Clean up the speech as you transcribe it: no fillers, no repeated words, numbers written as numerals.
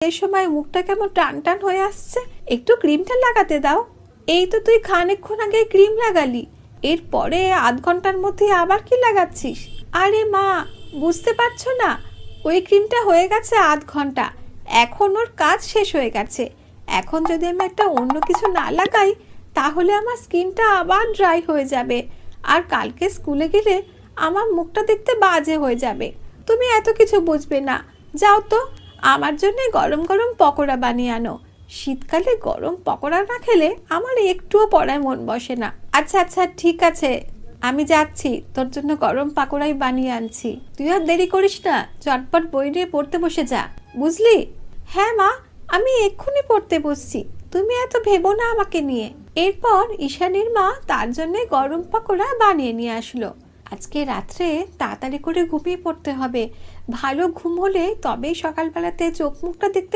এই সময় মুখটা কেমন টান টান হয়ে আসছে, একটু ক্রিমটা লাগাতে দাও। এই তো তুই খানিকক্ষণ আগে ক্রিম লাগালি, এরপরে আধ ঘন্টার মধ্যে আবার কি লাগাচ্ছিস? আরে মা, বুঝতে পারছো না? ওই ক্রিমটা হয়ে গেছে আধ ঘন্টা, এখন ওর কাজ শেষ হয়ে গেছে। এখন যদি আমি একটা অন্য কিছু না লাগাই তাহলে আমার স্কিনটা আবার ড্রাই হয়ে যাবে, আর কালকে স্কুলে গেলে আমার মুখটা দেখতে বাজে হয়ে যাবে। তুমি এত কিছু বুঝবে না, যাও তো আমার জন্য গরম গরম পকোড়া বানিয়ে আনো। শীতকালে গরম পকোড়া না খেলে আমার একটুও পড়ায় মন বসে না। আচ্ছা আচ্ছা ঠিক আছে, আমি যাচ্ছি, তোর জন্য গরম পাকোড়াই বানিয়ে আনছি। তুই আর দেরি করিস না, চটপট বই নিয়ে পড়তে বসে যা, বুঝলি? হ্যাঁ মা, আমি এক্ষুনি পড়তে বসছি, তুমি এত ভেবো না আমাকে নিয়ে। এরপর ঈশানীর মা তার জন্য গরম পাকোড়া বানিয়ে নিয়ে আসলো। আজকে রাত্রে তাড়াতাড়ি করে ঘুমিয়ে পড়তে হবে, ভালো ঘুম হলে তবেই সকালবেলাতে চোখ মুখটা দেখতে